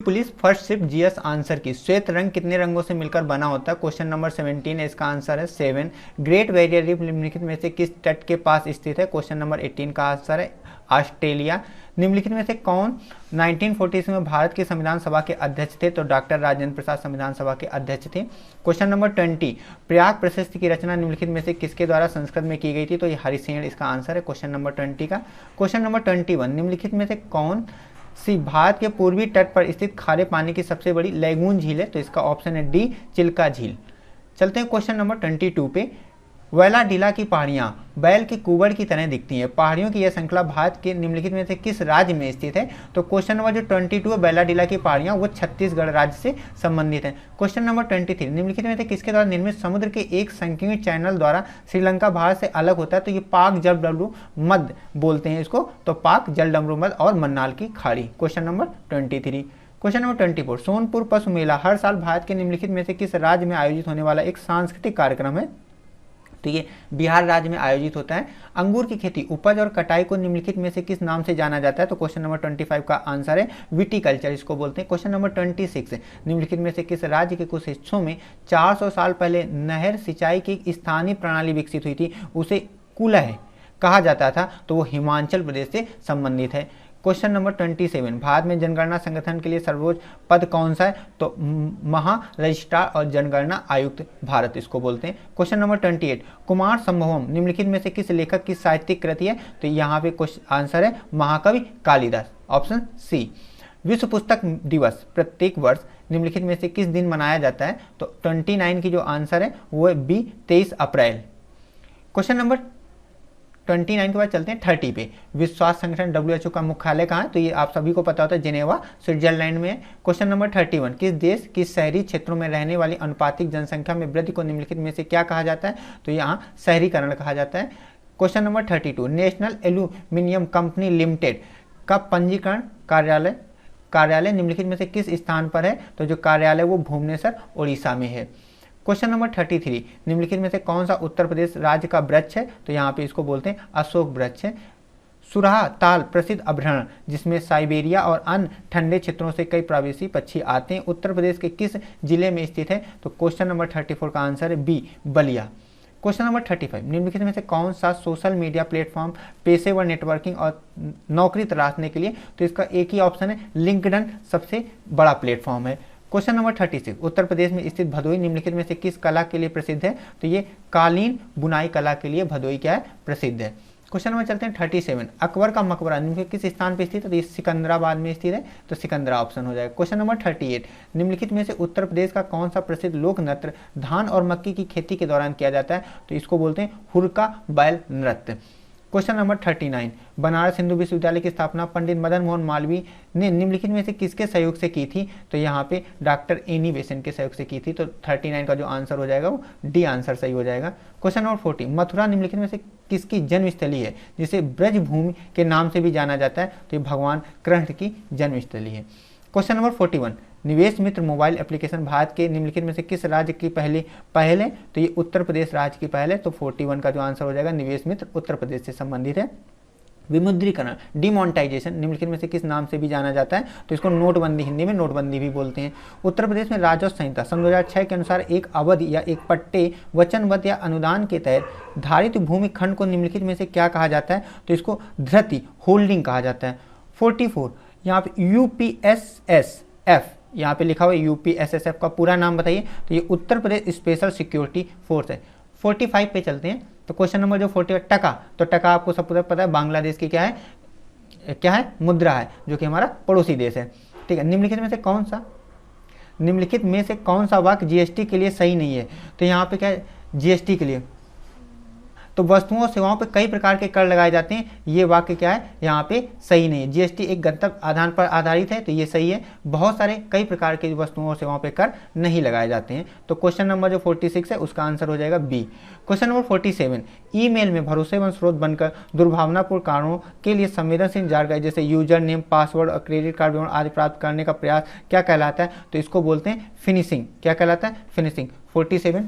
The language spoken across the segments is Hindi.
Police first ship GS answer की। श्वेत रंग कितने रंगों से मिलकर बना होता है? क्वेश्चन नंबर 17 है, इसका आंसर है 7। ग्रेट बैरियर रीफ निम्नलिखित में से किस तट के पास स्थित है? क्वेश्चन नंबर 18 का आंसर है ऑस्ट्रेलिया। निम्नलिखित में से कौन 1946 में भारत की संविधान सभा के अध्यक्ष थे? तो डॉक्टर राजेंद्र प्रसाद संविधान सभा के अध्यक्ष थे। क्वेश्चन नंबर 20, प्रयाग प्रशस्ति की रचना निम्नलिखित में से किसके द्वारा संस्कृत में की गई थी? तो ये हरिसेन इसका आंसर है क्वेश्चन नंबर 20 का। क्वेश्चन नंबर 21, निम्नलिखित में से कौन सी भारत के पूर्वी तट पर स्थित खारे पानी की सबसे बड़ी लैगून झील है? तो इसका ऑप्शन है डी, चिल्का झील। चलते हैं क्वेश्चन नंबर 22 पे। वेलाडीला की पहाड़ियां बैल के कुबड़ की तरह दिखती हैं। पहाड़ियों की यह श्रृंखला भारत के निम्नलिखित में से किस राज्य में स्थित है? तो क्वेश्चन नंबर जो 22 है, वेलाडीला की पहाड़ियां, वो छत्तीसगढ़ राज्य से संबंधित है। क्वेश्चन नंबर 23, निम्नलिखित में से किसके द्वारा निर्मित समुद्र के एक संकीर्ण चैनल द्वारा श्रीलंका भारत से अलग होता है? तो ये पाक जलडमरू मध्य बोलते हैं इसको, तो पाक जलडमरू मध्य और मन्नार की खाड़ी। Question number 23। Question number 24, Sonpur पशु मेला हर साल भारत के निम्नलिखित में से किस राज्य में आयोजित होने वाला एक सांस्कृतिक कार्यक्रम है? तो ये बिहार राज्य में आयोजित होता है। अंगूर की खेती, उपज और कटाई को निम्नलिखित में से किस नाम से जाना जाता है? तो क्वेश्चन नंबर 25 का आंसर है विटिकल्चर, इसको बोलते हैं। क्वेश्चन नंबर 26, निम्नलिखित में से किस राज्य के कुछ हिस्सों में 400 साल पहले नहर सिंचाई की एक स्थानीय प्रणाली विकसित हुई थी, उसे कुलह कहा जाता था? तो वो हिमाचल प्रदेश से संबंधित है। क्वेश्चन नंबर 27, भारत में जनगणना संगठन के लिए सर्वोच्च पद कौन सा है? तो महा रजिस्ट्रार और जनगणना आयुक्त भारत इसको बोलते हैं। क्वेश्चन नंबर 28, कुमार संभवम निम्नलिखित में से किस लेखक की साहित्यिक कृति है? तो यहाँ पे आंसर है महाकवि कालिदास, ऑप्शन सी। विश्व पुस्तक दिवस प्रत्येक वर्ष निम्नलिखित में से किस दिन मनाया जाता है? तो 29 की जो आंसर है वो है बी, 23 अप्रैल। क्वेश्चन नंबर 29 के बाद चलते हैं 30 पे। विश्व स्वास्थ्य संगठन WHO का मुख्यालय कहाँ है? तो ये आप सभी को पता होता है, जिनेवा स्विट्जरलैंड में है। क्वेश्चन नंबर 31, किस देश किस शहरी क्षेत्रों में रहने वाली अनुपातिक जनसंख्या में वृद्धि को निम्नलिखित में से क्या कहा जाता है? तो यहाँ शहरीकरण कहा जाता है। Question number 32, national aluminium company limited का पंजीकरण कार्यालय निम्नलिखित में से किस स्थान पर है? तो जो कार्यालय वो भुवनेश्वर उड़ीसा में है। क्वेश्चन नंबर 33, निम्नलिखित में से कौन सा उत्तर प्रदेश राज्य का वृक्ष है? तो यहाँ पे इसको बोलते हैं अशोक वृक्ष है। सुराह ताल प्रसिद्ध अभ्यारण्य जिसमें साइबेरिया और अन्य ठंडे क्षेत्रों से कई प्रवासी पक्षी आते हैं, उत्तर प्रदेश के किस जिले में स्थित है? तो क्वेश्चन नंबर 34 का आंसर है बी, बलिया। क्वेश्चन नंबर 35, निम्नलिखित में से कौन सा सोशल मीडिया प्लेटफॉर्म पेशेवर नेटवर्किंग और नौकरी तलाशने के लिए? तो इसका एक ही ऑप्शन है, लिंक्डइन सबसे बड़ा प्लेटफॉर्म है। क्वेश्चन नंबर 36, उत्तर प्रदेश में स्थित भदोई निम्नलिखित में से किस कला के लिए प्रसिद्ध है? तो ये कालीन बुनाई कला के लिए भदोई क्या है? प्रसिद्ध है। क्वेश्चन नंबर चलते हैं 37, अकबर का मकबरा निम्नलिखित किस स्थान पर स्थित है? तो ये सिकंदराबाद में स्थित है, तो सिकंदरा ऑप्शन हो जाएगा। क्वेश्चन नंबर 38, निम्नलिखित में से उत्तर प्रदेश का कौन सा प्रसिद्ध लोक नृत्य धान और मक्की की खेती के दौरान किया जाता है? तो इसको बोलते हैं हुरका बैल नृत्य। क्वेश्चन नंबर 39, बनारस हिंदू विश्वविद्यालय की स्थापना पंडित मदन मोहन मालवीय ने निम्नलिखित में से किसके सहयोग से की थी? तो यहाँ पे डॉक्टर एनी बेसेंट के सहयोग से की थी, तो 39 का जो आंसर हो जाएगा वो डी आंसर सही हो जाएगा। क्वेश्चन नंबर 40, मथुरा निम्नलिखित में से किसकी जन्मस्थली है जिसे ब्रजभूमि के नाम से भी जाना जाता है? तो ये भगवान कृष्ण की जन्मस्थली है। क्वेश्चन नंबर 41, निवेश मित्र मोबाइल एप्लीकेशन भारत के निम्नलिखित में से किस राज्य की पहल है? तो ये उत्तर प्रदेश राज्य की पहल है, तो 41 का जो आंसर हो जाएगा निवेश मित्र उत्तर प्रदेश से संबंधित है। विमुद्रीकरण डिमोनेटाइजेशन निम्नलिखित में से किस नाम से भी जाना जाता है? तो इसको नोटबंदी, हिंदी में नोटबंदी भी बोलते हैं। उत्तर प्रदेश में राजस्व संहिता सन 2006 के अनुसार एक अवधि या एक पट्टे वचनबद्ध या अनुदान के तहत धारित भूमि खंड को निम्नलिखित में से क्या कहा जाता है? तो इसको धृति होल्डिंग कहा जाता है। 44, यहाँ पे UPSSF यहाँ पे लिखा हुआ है, UPSSF का पूरा नाम बताइए? तो ये Uttar Pradesh special security force है। 45 पे चलते हैं, तो क्वेश्चन नंबर जो 40 टका, तो टका आपको सब पता है बांग्लादेश की क्या है मुद्रा है, जो कि हमारा पड़ोसी देश है, ठीक है। निम्नलिखित में से कौन सा वाक्य GST के लिए सही नहीं है? तो यहाँ पे क्या है GST के लिए? तो वस्तुओं और सेवाओं पर कई प्रकार के कर लगाए जाते हैं, ये वाक्य क्या है यहाँ पे सही नहीं है। GST एक गंतव्य आधार पर आधारित है, तो ये सही है। बहुत सारे कई प्रकार के वस्तुओं और सेवाओं पर कर नहीं लगाए जाते हैं, तो क्वेश्चन नंबर जो 46 है उसका आंसर हो जाएगा बी। क्वेश्चन नंबर 47, ईमेल में भरोसेमंद स्रोत बनकर दुर्भावनापूर्ण कारणों के लिए संवेदनशील जानकारी जैसे यूजर नेम, पासवर्ड और क्रेडिट कार्ड विवरण आदि प्राप्त करने का प्रयास क्या कहलाता है? तो इसको बोलते हैं फिनिशिंग। क्या कहलाता है? फिनिशिंग। 47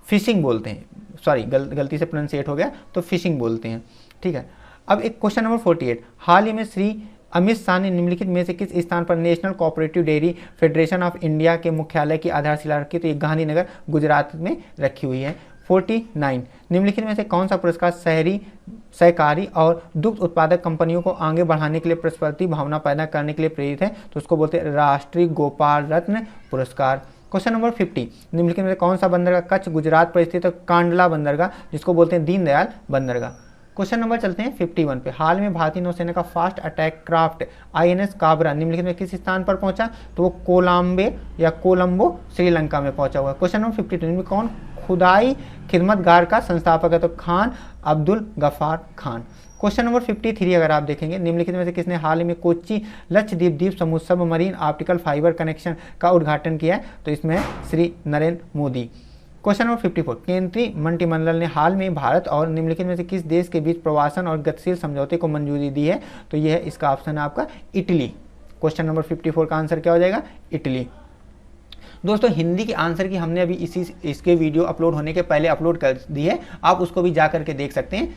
फिशिंग बोलते हैं, सॉरी गलती से प्रोनाउंसिएट हो गया, तो फिशिंग बोलते हैं, ठीक है। अब एक क्वेश्चन नंबर 48, हाल ही में श्री अमित शाह ने निम्नलिखित में से किस स्थान पर national cooperative dairy federation of India के मुख्यालय की आधारशिला रखी? तो ये गांधीनगर गुजरात में रखी हुई है। 49 निम्नलिखित में से कौन सा पुरस्कार शहरी सहकारी और दुग्ध उत्पादक कंपनियों को आगे बढ़ाने के लिए प्रतिस्पर्धी भावना पैदा करने के लिए प्रेरित है? तो उसको बोलते हैं राष्ट्रीय गोपाल रत्न पुरस्कार। क्वेश्चन नंबर 50 निम्नलिखित में से कौन सा बंदरगाह कच्छ गुजरात पर स्थित है? कांडला बंदरगाह, जिसको बोलते हैं दीनदयाल बंदरगाह। क्वेश्चन नंबर चलते हैं 51 पे। हाल में भारतीय नौसेना का fast attack craft INS Kabra निम्नलिखित में किस स्थान पर पहुंचा? तो वो कोलंबो श्रीलंका में पहुंचा हुआ है। क्वेश्चन नंबर 52 में कौन खुदाई खिदमतगार का संस्थापक है? तो खान अब्दुल गफ्फार खान। क्वेश्चन नंबर 53 अगर आप देखेंगे, निम्नलिखित में से किसने हाल ही में कोच्चि लक्षद्वीप द्वीप समूह सबमरीन ऑप्टिकल फाइबर कनेक्शन का उद्घाटन किया है? तो इसमें श्री नरेंद्र मोदी। क्वेश्चन नंबर 54 केंद्रीय मंत्रिमंडल ने हाल में भारत और निम्नलिखित में से किस देश के बीच प्रवासन और गतिशील समझौते को मंजूरी दी है? तो यह है इसका ऑप्शन है आपका इटली। क्वेश्चन नंबर 54 का आंसर क्या हो जाएगा? इटली। दोस्तों हिंदी के आंसर की हमने अभी इसके वीडियो अपलोड होने के पहले अपलोड कर दी है, आप उसको भी जा करके देख सकते हैं।